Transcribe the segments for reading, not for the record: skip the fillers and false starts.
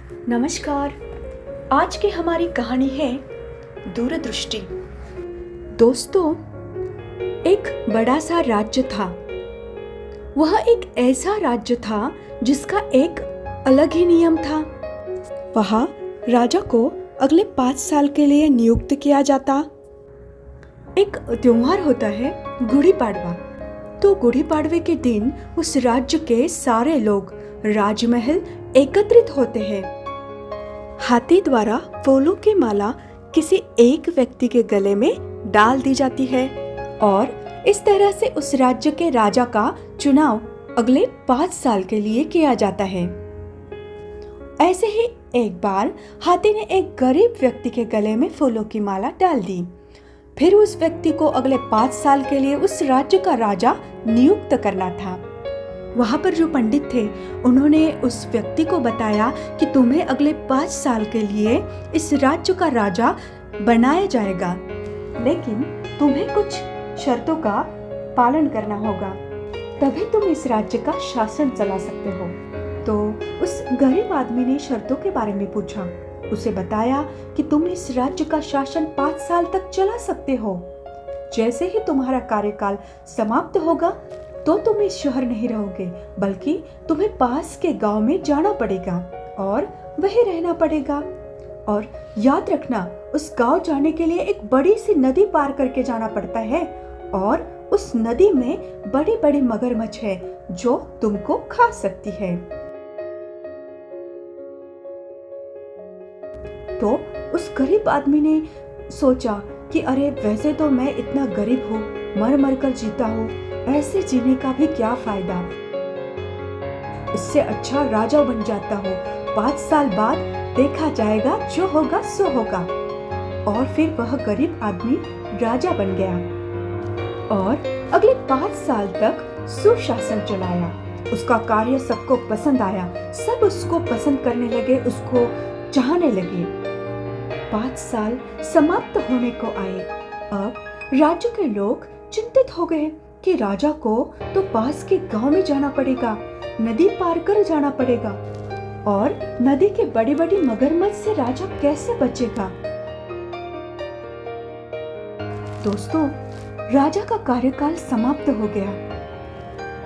नमस्कार। आज की हमारी कहानी है दूरदृष्टि। दोस्तों, एक बड़ा सा राज्य था। वह एक ऐसा राज्य था जिसका एक अलग ही नियम था। वहाँ राजा को अगले 5 साल के लिए नियुक्त किया जाता। एक त्योहार होता है गुड़ी पाड़वा। तो गुड़ी पाड़वे के दिन उस राज्य के सारे लोग राजमहल एकत्रित होते हैं। हाथी द्वारा फूलों की माला किसी एक व्यक्ति के गले में डाल दी जाती है और इस तरह से उस राज्य के राजा का चुनाव अगले 5 साल के लिए किया जाता है। ऐसे ही एक बार हाथी ने एक गरीब व्यक्ति के गले में फूलों की माला डाल दी। फिर उस व्यक्ति को अगले 5 साल के लिए उस राज्य का राजा नियुक्त करना था। वहां पर जो पंडित थे उन्होंने उस व्यक्ति को बताया कि तुम्हें अगले 5 साल के लिए इस राज्य का राजा बनाया जाएगा, लेकिन तुम्हें कुछ शर्तों का पालन करना होगा, तभी तुम इस राज्य का शासन चला सकते हो। तो उस गरीब आदमी ने शर्तों के बारे में पूछा। उसे बताया कि तुम इस राज्य का शासन 5 साल तक चला सकते हो। जैसे ही तुम्हारा कार्यकाल समाप्त होगा तो तुम इस शहर नहीं रहोगे, बल्कि तुम्हें पास के गांव में जाना पड़ेगा और वहीं रहना पड़ेगा। और याद रखना, उस गांव जाने के लिए एक बड़ी सी नदी पार करके जाना पड़ता है और उस नदी में बड़ी बड़ी मगरमच्छ है जो तुमको खा सकती है। तो उस गरीब आदमी ने सोचा कि अरे, वैसे तो मैं इतना गरीब हूँ, मर मर कर जीता हूँ, ऐसे जीने का भी क्या फायदा। इससे अच्छा राजा बन जाता हूँ। 5 साल बाद देखा जाएगा, जो होगा सो होगा। और फिर वह गरीब आदमी राजा बन गया और अगले 5 साल तक सुशासन चलाया। उसका कार्य सबको पसंद आया, सब उसको पसंद करने लगे, उसको चाहने लगे। 5 साल समाप्त होने को आए। अब राज्य के लोग चिंतित हो गए कि राजा को तो पास के गांव में जाना पड़ेगा, नदी पार कर जाना पड़ेगा, और नदी के बड़ी बड़ी मगरमच्छ से राजा कैसे बचेगा। दोस्तों, राजा का कार्यकाल समाप्त हो गया।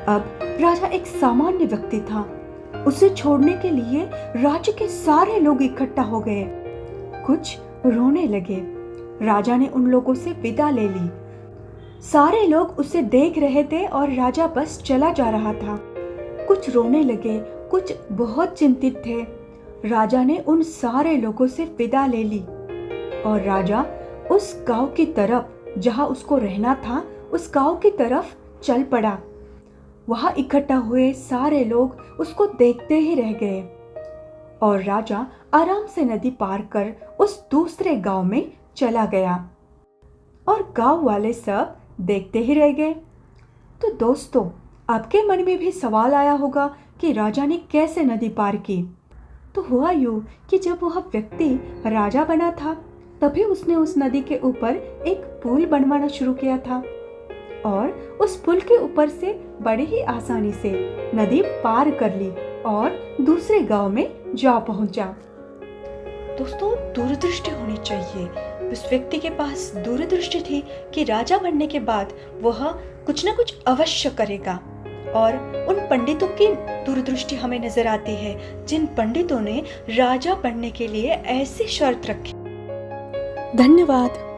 अब राजा एक सामान्य व्यक्ति था। उसे छोड़ने के लिए राज्य के सारे लोग इकट्ठा हो गए। कुछ रोने लगे। राजा ने उन लोगों से विदा ले ली। सारे लोग उसे देख रहे थे और राजा बस चला जा रहा था। कुछ रोने लगे, कुछ बहुत चिंतित थे। राजा ने उन सारे लोगों से विदा ले ली और राजा उस गांव की तरफ, जहां उसको रहना था, उस गांव की तरफ चल पड़ा। वहां इकट्ठा हुए सारे लोग उसको देखते ही रह गए और राजा आराम से नदी पार कर उस दूसरे गांव में चला गया और गांव वाले सब देखते ही रह गए। तो दोस्तों, आपके मन में भी सवाल आया होगा कि राजा ने कैसे नदी पार की। तो हुआ यूं कि जब वह व्यक्ति राजा बना था, तभी उसने उस नदी के ऊपर एक पुल बनवाना शुरू किया था और उस पुल के ऊपर से बड़ी ही आसानी से नदी पार कर ली और दूसरे गांव में जा पहुंचा। दोस्तों, दूरदृष्टि होनी चाहिए। उस व्यक्ति के पास दूरदृष्टि थी कि राजा बनने के बाद वह कुछ न कुछ अवश्य करेगा। और उन पंडितों की दूरदृष्टि हमें नजर आती है, जिन पंडितों ने राजा बनने के लिए ऐसी शर्त रखी। धन्यवाद।